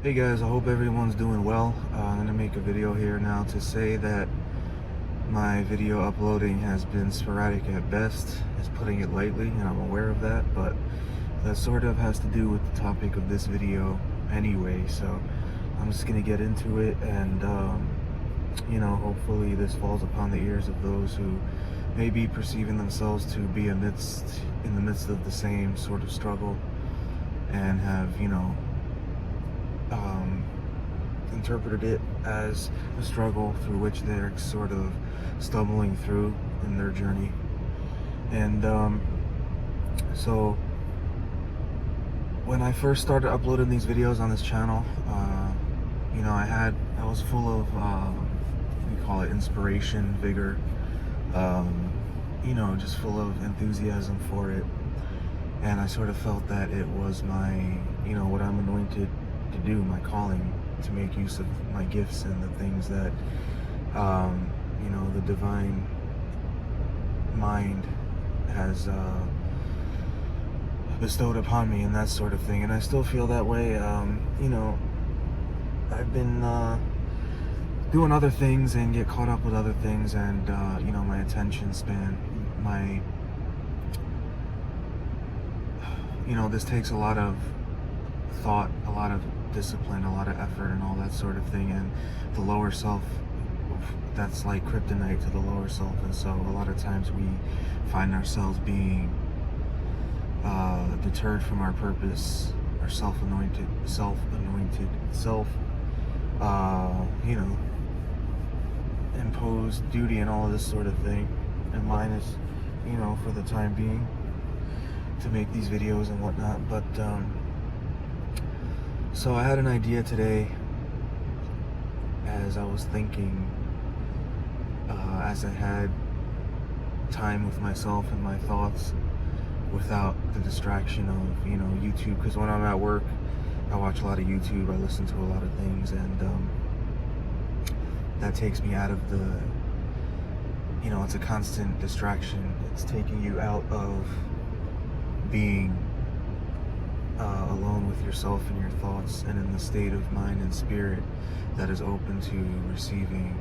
Hey guys, I hope everyone's doing well. I'm going to make a video here now to say that my video uploading has been sporadic at best, is putting it lightly, and I'm aware of that, but that sort of has to do with the topic of this video anyway, so I'm just going to get into it and, hopefully this falls upon the ears of those who may be perceiving themselves to be in the midst of the same sort of struggle and have, um, interpreted it as a struggle through which they're sort of stumbling through in their journey. And so when I first started uploading these videos on this channel, I was full of we call it inspiration, vigor, just full of enthusiasm for it. And I sort of felt that it was my, what I'm anointed to do, my calling, to make use of my gifts and the things that, the divine mind has bestowed upon me and that sort of thing. And I still feel that way. I've been doing other things and get caught up with other things, and, my attention span, this takes a lot of thought, a lot of discipline, a lot of effort, and all that sort of thing. And the lower self, that's like kryptonite to the lower self. And so a lot of times we find ourselves being deterred from our purpose, our self-anointed, imposed duty and all of this sort of thing. And mine is, for the time being, to make these videos and whatnot. But so I had an idea today as I was thinking, as I had time with myself and my thoughts without the distraction of, YouTube. Because when I'm at work, I watch a lot of YouTube, I listen to a lot of things, and that takes me out of the, it's a constant distraction. It's taking you out of being alone with yourself and your thoughts, and in the state of mind and spirit that is open to receiving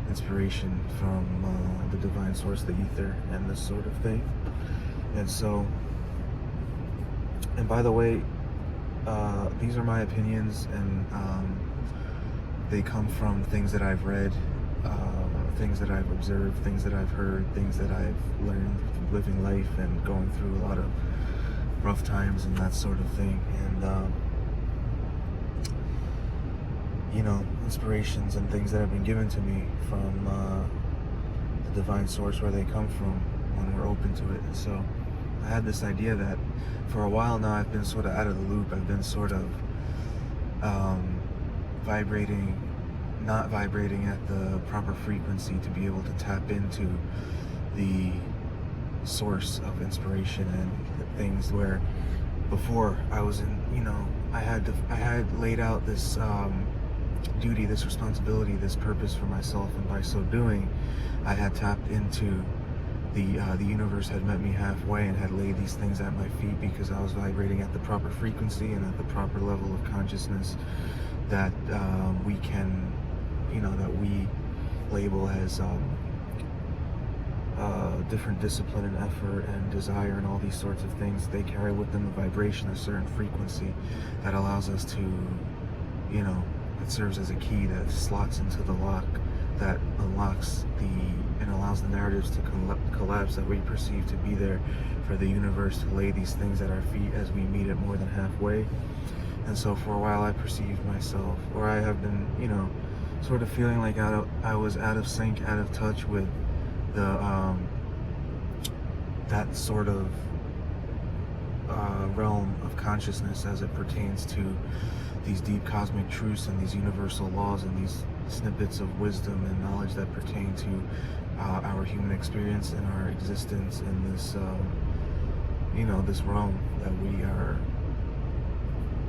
inspiration from the divine source, the ether, and this sort of thing. And so, and by the way, these are my opinions, and they come from things that I've read, things that I've observed, things that I've heard, things that I've learned from living life and going through a lot of rough times and that sort of thing. And inspirations and things that have been given to me from the divine source, where they come from when we're open to it. And so I had this idea that for a while now I've been sort of out of the loop. I've been sort of not vibrating at the proper frequency to be able to tap into the source of inspiration and things, where before I was in, I had laid out this duty, this responsibility, this purpose for myself, and by so doing I had tapped into the universe had met me halfway and had laid these things at my feet, because I was vibrating at the proper frequency and at the proper level of consciousness that we can, that we label as different discipline and effort and desire and all these sorts of things. They carry with them a vibration, a certain frequency that allows us to, it serves as a key that slots into the lock that unlocks and allows the narratives to collapse that we perceive to be there, for the universe to lay these things at our feet as we meet it more than halfway. And so for a while I perceived myself, or I have been, sort of feeling like I was out of sync, out of touch with the that sort of realm of consciousness as it pertains to these deep cosmic truths and these universal laws and these snippets of wisdom and knowledge that pertain to our human experience and our existence in this, this realm that we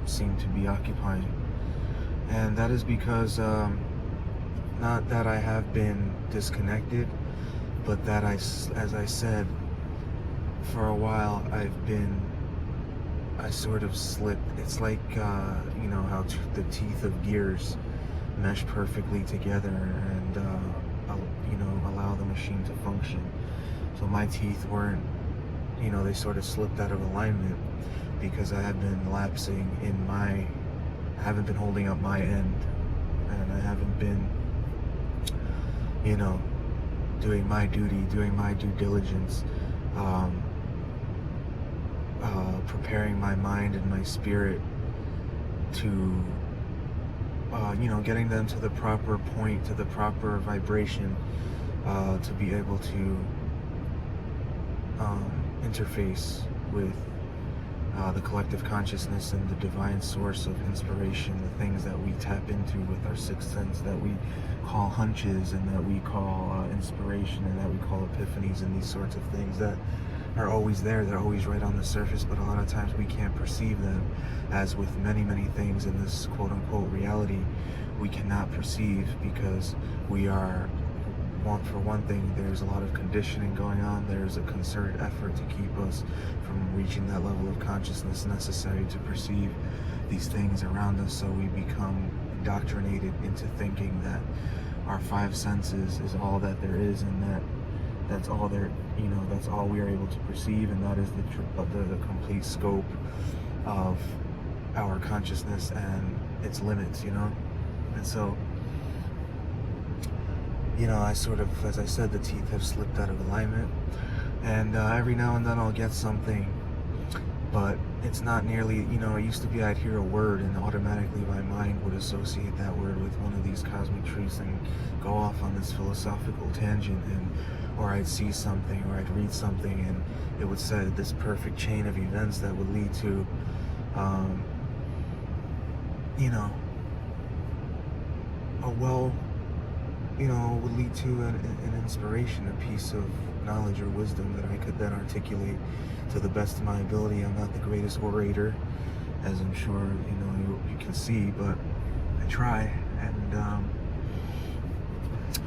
seem to be occupying. And that is because, not that I have been disconnected, but that as I said, for a while I've been I sort of slipped. It's like, you know, how the teeth of gears mesh perfectly together and, you know, allow the machine to function. So my teeth weren't, you know, they sort of slipped out of alignment because I have been lapsing in I haven't been holding up my end, and I haven't been, you know, doing my duty, doing my due diligence, preparing my mind and my spirit to, you know, getting them to the proper point, to the proper vibration, to be able to interface with the collective consciousness and the divine source of inspiration, the things that we tap into with our sixth sense, that we call hunches and that we call inspiration and that we call epiphanies, and these sorts of things that are always there. They're always right on the surface, but a lot of times we can't perceive them. As with many things in this quote-unquote reality, we cannot perceive because we are, for one thing, there's a lot of conditioning going on. There's a concerted effort to keep us from reaching that level of consciousness necessary to perceive these things around us. So we become indoctrinated into thinking that our five senses is all that there is, and that's all there, you know, that's all we are able to perceive, and that is the complete scope of our consciousness and its limits, you know. And so, you know, I sort of, as I said, the teeth have slipped out of alignment, and every now and then I'll get something, but it's not nearly, you know, it used to be I'd hear a word and automatically my mind would associate that word with one of these cosmic truths and go off on this philosophical tangent, or I'd see something or I'd read something and it would set this perfect chain of events that would lead to, you know, would lead to an inspiration, a piece of knowledge or wisdom that I could then articulate to the best of my ability. I'm not the greatest orator, as I'm sure, you know, you can see, but I try. And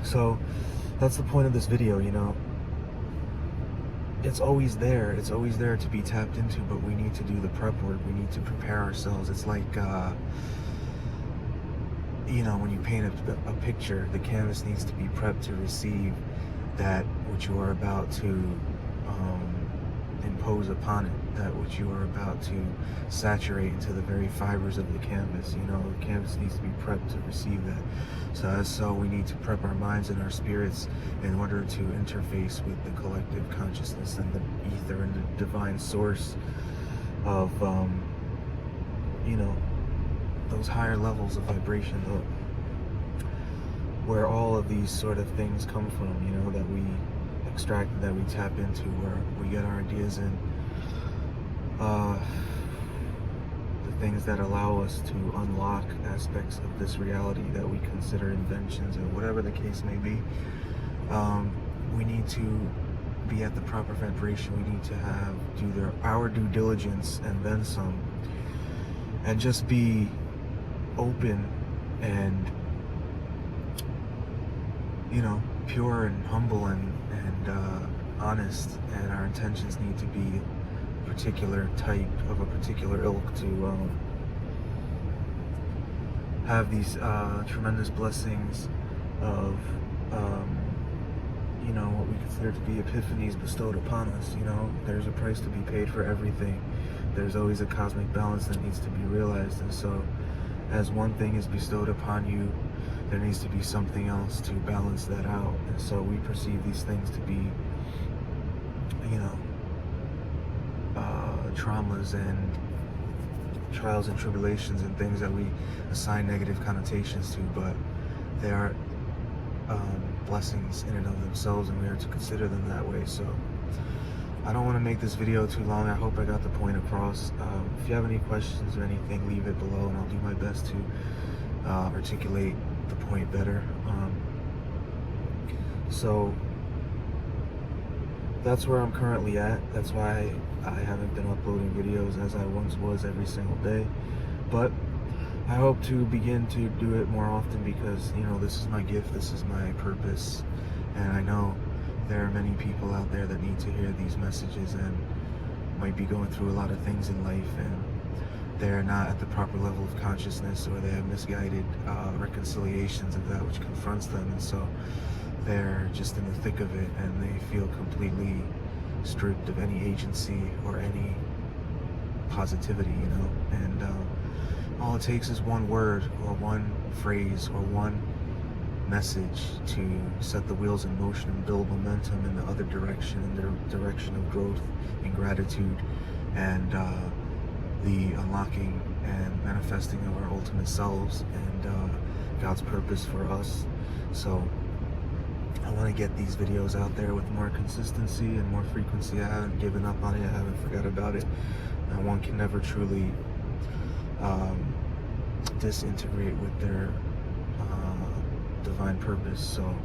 so that's the point of this video, you know. It's always there. It's always there to be tapped into, but we need to do the prep work. We need to prepare ourselves. It's like, you know, when you paint a picture, the canvas needs to be prepped to receive that which you are about to impose upon it, that which you are about to saturate into the very fibers of the canvas. You know, the canvas needs to be prepped to receive that. So we need to prep our minds and our spirits in order to interface with the collective consciousness and the ether and the divine source of, you know, those higher levels of vibration, where all of these sort of things come from, you know, that we extract, that we tap into, where we get our ideas in, the things that allow us to unlock aspects of this reality that we consider inventions, or whatever the case may be. We need to be at the proper vibration. We need to do our due diligence and then some, and just be open and, you know, pure and humble and honest, and our intentions need to be a particular type of a particular ilk to have these tremendous blessings of, you know, what we consider to be epiphanies bestowed upon us. You know, there's a price to be paid for everything. There's always a cosmic balance that needs to be realized, and so as one thing is bestowed upon you, there needs to be something else to balance that out. And so we perceive these things to be, you know, traumas and trials and tribulations and things that we assign negative connotations to, but they are blessings in and of themselves, and we are to consider them that way. So I don't want to make this video too long. I hope I got the point across. If you have any questions or anything, leave it below and I'll do my best to articulate the point better. So that's where I'm currently at. That's why I haven't been uploading videos as I once was every single day. But I hope to begin to do it more often because, you know, this is my gift, this is my purpose, and I know there are many people out there that need to hear these messages, and might be going through a lot of things in life, and they're not at the proper level of consciousness, or they have misguided reconciliations of that which confronts them, and so they're just in the thick of it, and they feel completely stripped of any agency or any positivity, and all it takes is one word or one phrase or one message to set the wheels in motion and build momentum in the other direction, in the direction of growth and gratitude, and the unlocking and manifesting of our ultimate selves and God's purpose for us. So I want to get these videos out there with more consistency and more frequency. I haven't given up on it. I haven't forgot about it. And one can never truly disintegrate with their divine purpose. So,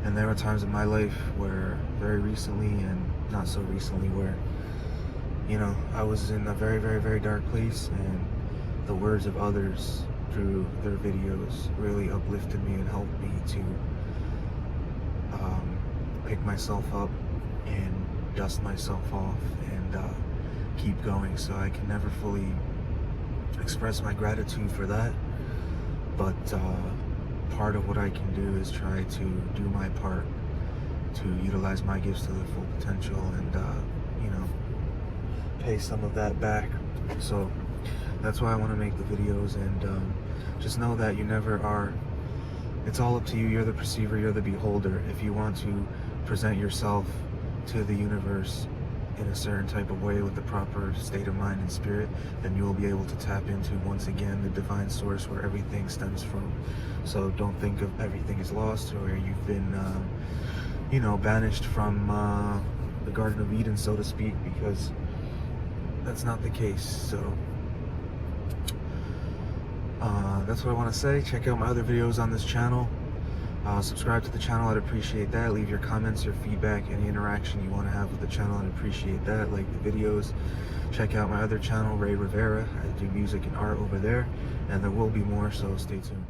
and there are times in my life where, very recently and not so recently, where I was in a very, very, very dark place, and the words of others through their videos really uplifted me and helped me to pick myself up and dust myself off and keep going. So I can never fully express my gratitude for that, but part of what I can do is try to do my part to utilize my gifts to their full potential and pay some of that back. So that's why I want to make the videos, and just know that you never are. It's all up to you. You're the perceiver, you're the beholder. If you want to present yourself to the universe in a certain type of way with the proper state of mind and spirit, then you will be able to tap into, once again, the divine source where everything stems from. So don't think of everything as lost, or you've been banished from the Garden of Eden, so to speak, because that's not the case. So that's what I want to say. Check out my other videos on this channel. Subscribe to the channel, I'd appreciate that. Leave your comments, your feedback, any interaction you want to have with the channel, I'd appreciate that. Like the videos. Check out my other channel, Ray Rivera. I do music and art over there, and there will be more, so stay tuned.